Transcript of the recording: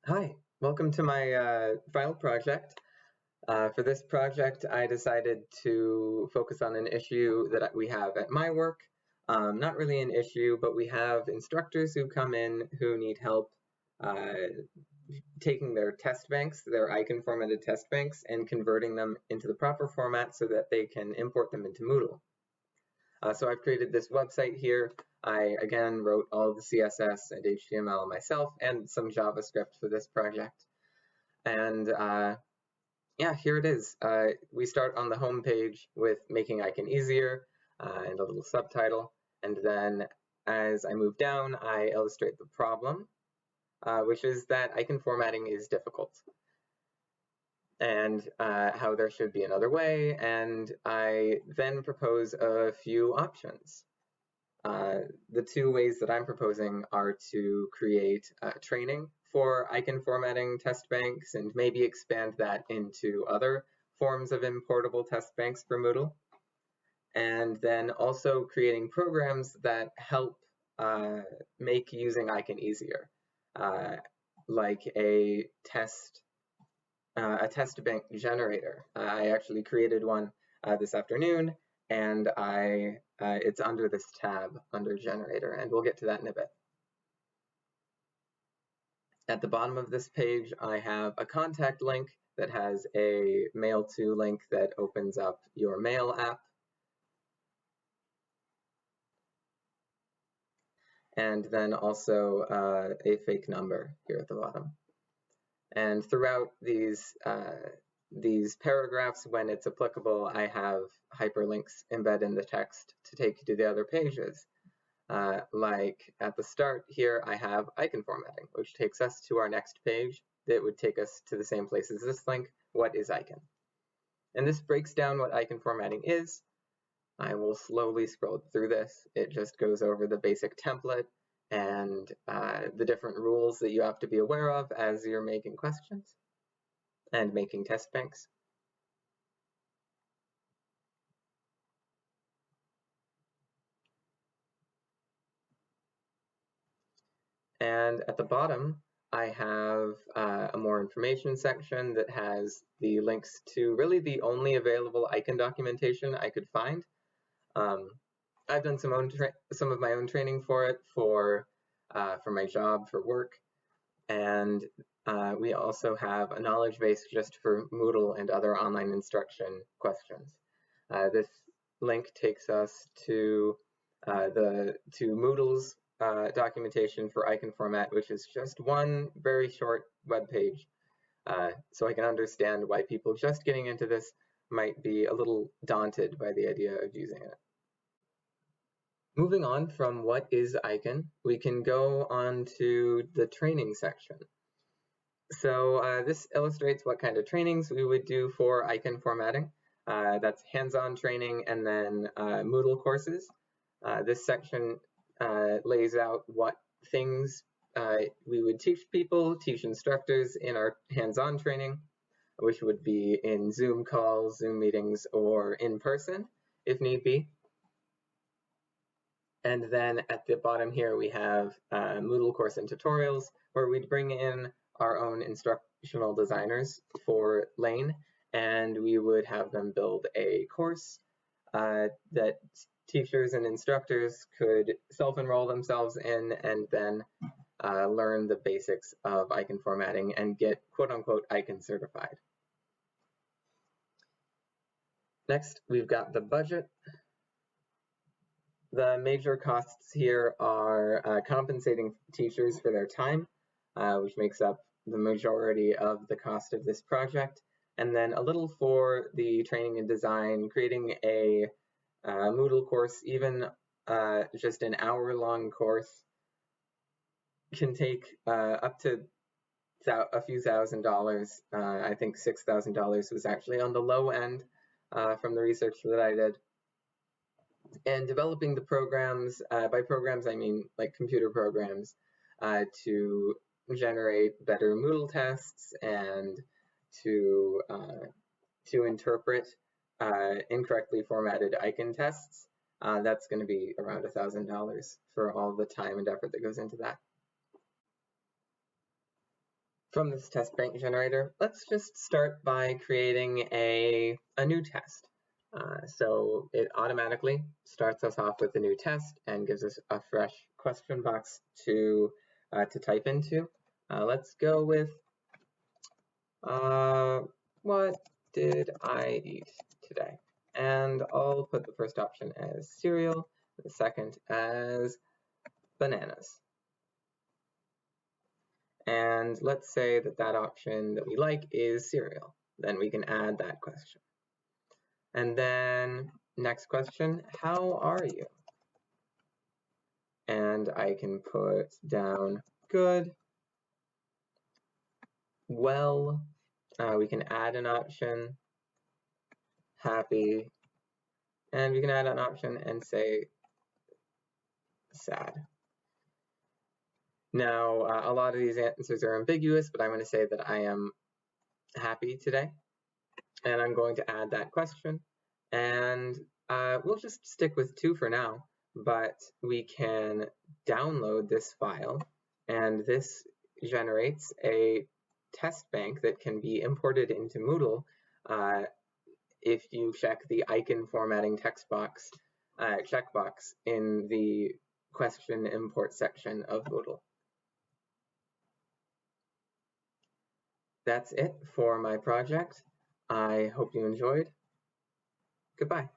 Hi, welcome to my final project. For this project, I decided to focus on an issue that we have at my work. Not really an issue, but we have instructors who come in who need help uh, taking their test banks, their Aiken formatted test banks, and converting them into the proper format so that they can import them into Moodle. So I've created this website here. I, again, wrote all the CSS and HTML myself and some JavaScript for this project. And yeah, here it is. We start on the home page with making Aiken easier and a little subtitle. And then as I move down, I illustrate the problem, which is that Aiken formatting is difficult, and how there should be another way. And I then propose a few options. The two ways that I'm proposing are to create training for Aiken formatting test banks and maybe expand that into other forms of importable test banks for Moodle. And then also creating programs that help make using Aiken easier, like a test bank generator. I actually created one this afternoon, and it's under this tab under generator, and we'll get to that in a bit. At the bottom of this page, I have a contact link that has a mail to link that opens up your mail app. And then also a fake number here at the bottom. And throughout these paragraphs, when it's applicable, I have hyperlinks embedded in the text to take you to the other pages. Like at the start here, I have Aiken formatting, which takes us to our next page. That would take us to the same place as this link. What is Aiken? And this breaks down what Aiken formatting is. I will slowly scroll through this. It just goes over the basic template and the different rules that you have to be aware of as you're making questions and making test banks. And at the bottom, I have a more information section that has the links to really the only available Aiken documentation I could find. I've done some of my own training for it for my job, for work, and we also have a knowledge base just for Moodle and other online instruction questions. This link takes us to Moodle's documentation for Aiken format, which is just one very short web page. So I can understand why people just getting into this might be a little daunted by the idea of using it. Moving on from what is Aiken, we can go on to the training section. So this illustrates what kind of trainings we would do for Aiken formatting. That's hands-on training and then Moodle courses. This section lays out what things we would teach instructors in our hands-on training, which would be in Zoom calls, Zoom meetings, or in person, if need be. And then at the bottom here, we have Moodle course and tutorials, where we'd bring in our own instructional designers for Lane, and we would have them build a course that teachers and instructors could self-enroll themselves in and then learn the basics of Aiken formatting and get quote-unquote Aiken certified. Next, we've got the budget. The major costs here are compensating teachers for their time, which makes up the majority of the cost of this project, and then a little for the training and design. Creating a Moodle course, even just an hour-long course, can take up to a few $1,000s. I think $6,000 was actually on the low end from the research that I did. And developing the programs, by programs I mean like computer programs, to generate better Moodle tests and to interpret incorrectly formatted Aiken tests. That's going to be around $1,000 for all the time and effort that goes into that. From this test bank generator, let's just start by creating a new test. So it automatically starts us off with a new test and gives us a fresh question box to type into. Let's go with what did I eat today? And I'll put the first option as cereal, the second as bananas. And let's say that that option that we like is cereal. Then we can add that question. And then next question, how are you? And I can put down good, well, we can add an option, happy, and we can add an option and say sad. Now, a lot of these answers are ambiguous, but I'm going to say that I am happy today. And I'm going to add that question. And we'll just stick with 2 for now, but we can download this file, and this generates a test bank that can be imported into Moodle if you check the Aiken formatting text box checkbox in the question import section of Moodle. That's it for my project. I hope you enjoyed. Goodbye.